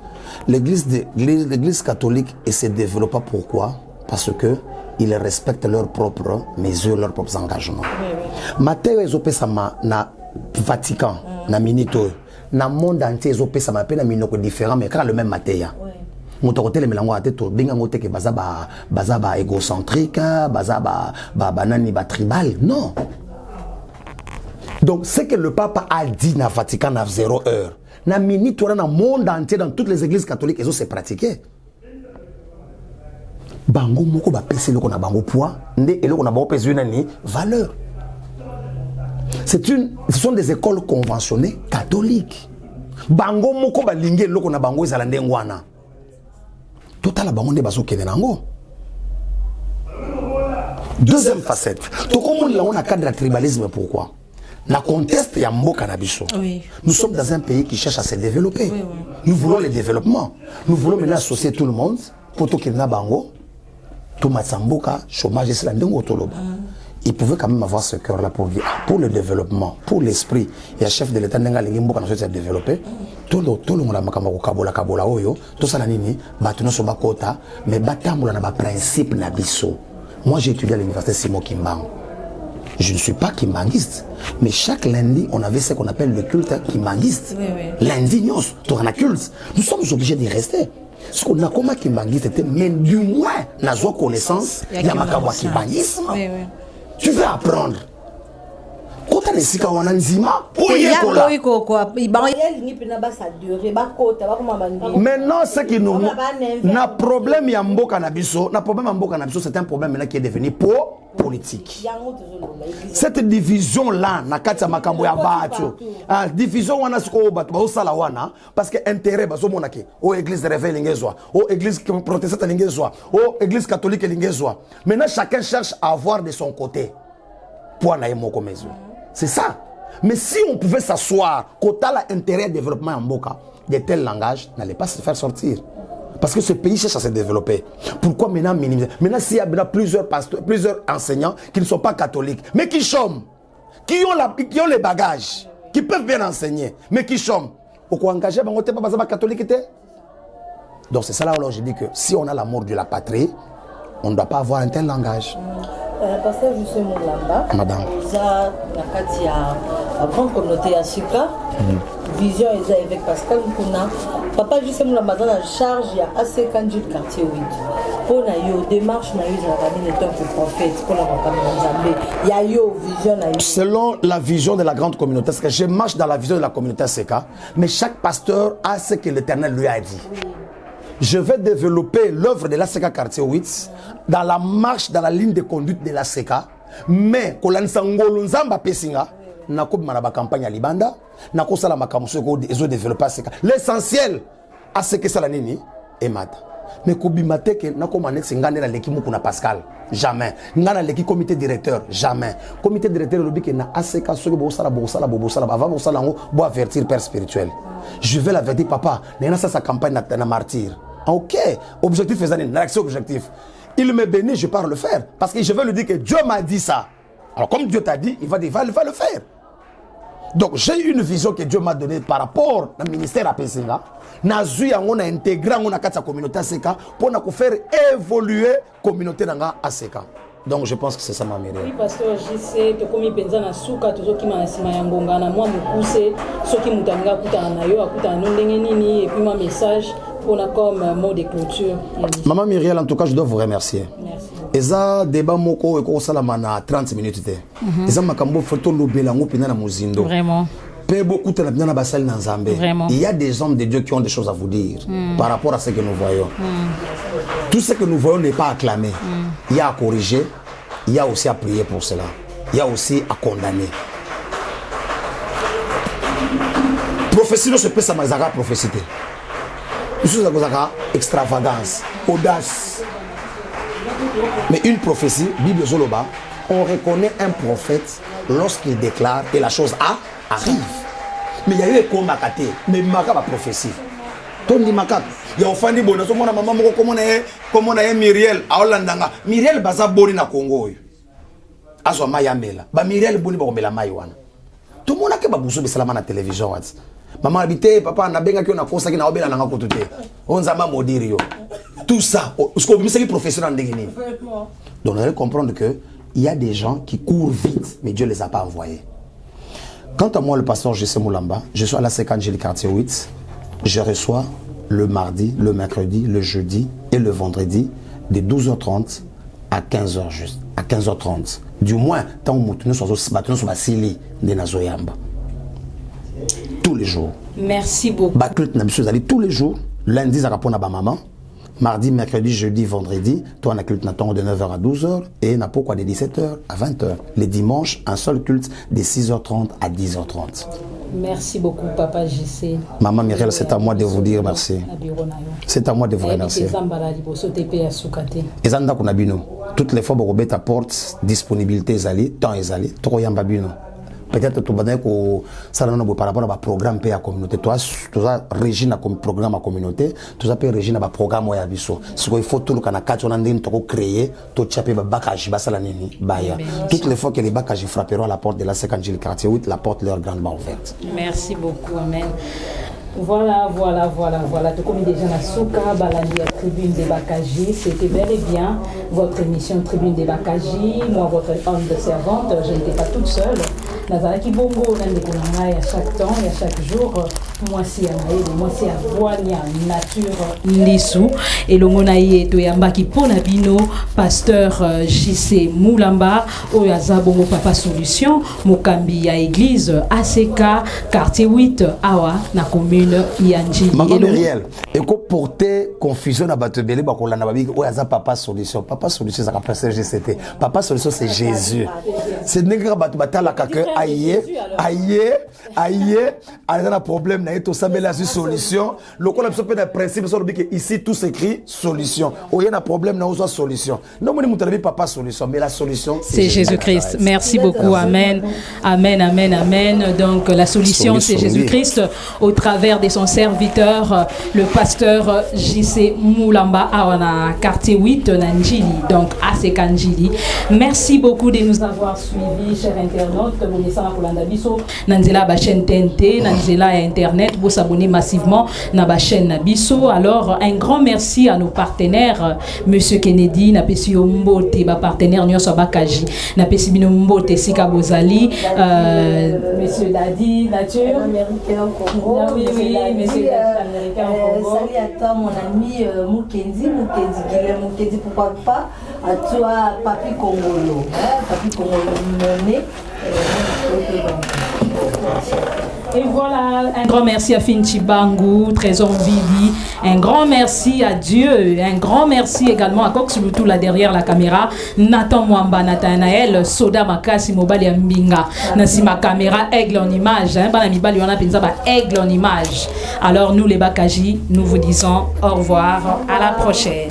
l'église catholique se développe. Pourquoi? Parce que ils respectent leurs propres mesures, leurs propres engagements. Matteo ezopesama na Vatican, na minito, na monde entier ezopesama pe na minoko différent mais quand le même Matteo. Moto côté le melango ate to benga ngote ke baza ba égocentrique, baza ba nani ba tribal. Non. Donc ce que le pape a dit na Vatican à 0 heure. Na minute dans le monde entier dans toutes les églises catholiques ils ont se pratiqué. Bango moko ba pesi loko na bango poids, nde eloko na bango pesi nani valeur. Ce sont des écoles conventionnées catholiques. Bango moko ba linge loko na bango ezala ndengwana. Total bango nde baso kene nango. Deuxième facette. To comme on a cadre de tribalisme pourquoi? La conteste ya mboka na biso. Oui. Nous sommes dans un pays qui cherche à se développer. Oui. Nous voulons le développement. Nous voulons maintenant associer tout le monde pour tout qu'il n'a bango. Tout matsamboka, chômage, c'est la ndongo toloba. Il pouvait quand même avoir ce cœur-là pour dire pour le développement, pour l'esprit. Il y a chef de l'État n'enga lingi mboka na se développer. Tout le monde a makamako kabola oyo. Tout ça na nini? Batuno soba kota, mais batambola na ba principe na biso. Moi j'ai étudié à l'université Simon Kimbangu. Je ne suis pas kimbanguiste, mais chaque lundi, on avait ce qu'on appelle le culte kimbanguiste. Oui. Lundi, nous sommes obligés d'y rester. Ce qu'on a comme kimbanguiste, c'était, mais du moins, nous avons connaissance, il y a makawa kimbanguisme. Tu veux apprendre. Quand on est si quand on a nzima, maintenant, ce qui nous na problème ya mboka na biso, c'est un problème là qui est devenu politique. Cette division là na kati ya makambo ya bato. Division wana siko bato ba sala wana parce que intérêt bazo monake. O église réveil lingezwa, o église protestante lingezwa, o église catholique lingezwa. Maintenant chacun cherche à avoir de son côté. Pour na yemoko mezo. C'est ça. Mais si on pouvait s'asseoir, quota l'intérêt et développement en Mboka, de tels langages n'allaient pas se faire sortir. Parce que ce pays cherche à se développer. Pourquoi maintenant minimiser? Maintenant, s'il y a plusieurs pasteurs, plusieurs enseignants qui ne sont pas catholiques, mais qui chôment, qui ont les bagages, qui peuvent bien enseigner, mais qui chôment, pourquoi engager pas catholique? Donc c'est ça là où je dis que si on a l'amour de la patrie, on ne doit pas avoir un tel langage. Pasteur Justin Moulamba, madame, la grande communauté à Sika, vision avec Pascal Mpuna, papa Justin Moulamba dans la charge, il y a assez candidat du quartier 8. Pour la démarche, il y a des prophètes, pour la il y a vision. Selon la vision de la grande communauté, parce que je marche dans la vision de la communauté Sika, mais chaque pasteur a ce que l'Éternel lui a dit. Je vais développer l'œuvre de l'ACK quartier 8 dans la marche, dans la ligne de conduite de l'ACK. Mais, quand on a pesinga, na ko manaba campagne à Libanda, na ko sala makamuso ko ezo développer ACK. L'essentiel à ce que ça la nini est mat. Mais ko bimate ke na ko manex ngane na leki muku na Pascal, jamais. Ngana leki comité directeur, jamais. Comité directeur lobi ke na ACK so bo sala avant bo sala ngo bo avertir père spirituel. Je vais l'avertir papa, na sa campagne na martyr. Ok, objectif faisant une action objectif. Il me bénit, je pars le faire. Parce que je vais lui dire que Dieu m'a dit ça. Alors comme Dieu t'a dit, il va le faire. Donc j'ai une vision que Dieu m'a donnée par rapport au ministère à Pessinga. On a intégré la communauté ACK pour faire évoluer la communauté ACK. Donc je pense que c'est ça ma mère. Oui, pasteur, je sais que comme il pense à souka, tout ce qui m'a dit, moi moi me pousser, ce qui m'a dit, et puis mon message. On a comme mot de clôture. Maman Myriel, en tout cas, je dois vous remercier. Merci. Et ça, débat moko et ça la mana 30 minutes. Et ça, makambo photo lobelango pina na muzindo. Vraiment. Peu beaucoup de na basal na Zambé. Il y a des hommes de Dieu qui ont des choses à vous dire par rapport à ce que nous voyons. Tout ce que nous voyons n'est pas acclamé. Il y a à corriger, il y a aussi à prier pour cela. il y a aussi à condamner. Prophétie ne se peut ça, mais ça prophétie. Nous avons extravagance, audace. Mais une prophétie, Bible Zoloba, on reconnaît un prophète lorsqu'il déclare et la chose arrive. Mais il y a eu un combat, mais il y a une prophétie. Tondi makaka ya ofandi bona so mona mama moko comme on a Miriel a Hollandanga Miriel baza boni na Congo oyo azwa mayambela ba Miriel boni ba kombela mai wana to mona ke babuso bisalama na télévision wati mama habité papa na benga ki na kosa ki na obela nanga kotote onza ma modiri yo tout ça ce qu'on dit professionnel ndengini donc on doit comprendre que il y a des gens qui courent vite mais Dieu les a pas envoyés. Quant à moi le pasteur J.C. Moulamba, je suis à la SEC Angélique quartier 8. Je reçois le mardi, le mercredi, le jeudi et le vendredi de 12h30 à 15h juste. À 15h30. Du moins, tant que nous sommes sur Basili de Nazoyamba. Tous les jours. Merci beaucoup. Tous les jours. Lundi, ça répond à ma maman. Mardi, mercredi, jeudi, vendredi. Toi, on a culte de 9h à 12h et on a pourquoi de 17h à 20h. Les dimanches, un seul culte de 6h30 à 10h30. Merci beaucoup, Papa JC. Maman Mireille, c'est à moi de vous dire merci. C'est à moi de vous remercier. Toutes les fois, vous avez ta porte, disponibilité, temps ezali, peut-être que ça par rapport à programme pour la communauté. Toi, tu as régi dans le programme de la communauté, tu as régi dans le programme de la biso. Ce qu'il faut tout le temps créer, tout chaper le bagage, toutes les fois que les bagages frapperont à la porte de la SEC Angélique quartier 8, la porte leur grandement ouverte. Merci beaucoup, amen. Voilà. Tout comme déjà la Souka, Balandi à Tribune des Bakaji, c'était bel et bien votre émission Tribune des Bakaji. Moi, votre homme de servante, je n'étais pas toute seule. Nazaraki Bongo, à chaque temps et à chaque jour, moi si à Maïde, moi si à Voigna, nature, Nissou, et le Monaïe Toyamba qui Ponabino, pasteur JC Moulamba, Oyaza Bongo Papa Solution, Mokambi à Église, ACK, quartier 8, Awa, na commune Yanji. Maman Muriel, et qu'on portait confusion à Batebele, qu'on a dit Oyaza Papa Solution. Papa Solution, ça rappelle GCT. Papa Solution, c'est Jésus. C'est Negra Batala Kake. Aïe, un problème, il y a une solution. Le qu'on a besoin de principe, c'est ici tout s'écrit solution. Il y a un problème, il y a une solution. Non, moi, je ne pas pas solution, mais la solution, c'est Jésus-Christ. Merci beaucoup, amen. Donc, la solution, c'est Jésus-Christ au travers de son serviteur, le pasteur JC Moulamba, à quartier 8, Nanjili, donc à Sekanjili. Merci beaucoup de nous avoir suivis, chers internautes. Nanzela ba chaîne TNT, Nanzela internet, vous s'abonnez massivement na ba chaîne Nabiso. Alors un grand merci à nos partenaires, Monsieur Kennedy, na pesi Mbote, ba partenaire nyonso bakaji, na pesi bino Mbote Sika Bozali, Monsieur Dadi Nature américain Congo. Oui, Monsieur Dadi américain Congo. Salut à toi mon ami Mukendi Guilherme Mukendi, pourquoi pas à toi Papi Congolo, Papi Congolo Moné. Et voilà, un grand merci à Finchi Bangou, Trésor Vivi, un grand merci à Dieu, un grand merci également à Cox Lutu là derrière la caméra, Nathan Mwamba, Nathanaël, Soda Makasi, Mobali Mbinga, Nasima caméra, aigle en image, Banamibali, on a pensé aigle en image. Alors nous les Bakaji, nous vous disons au revoir, à la prochaine.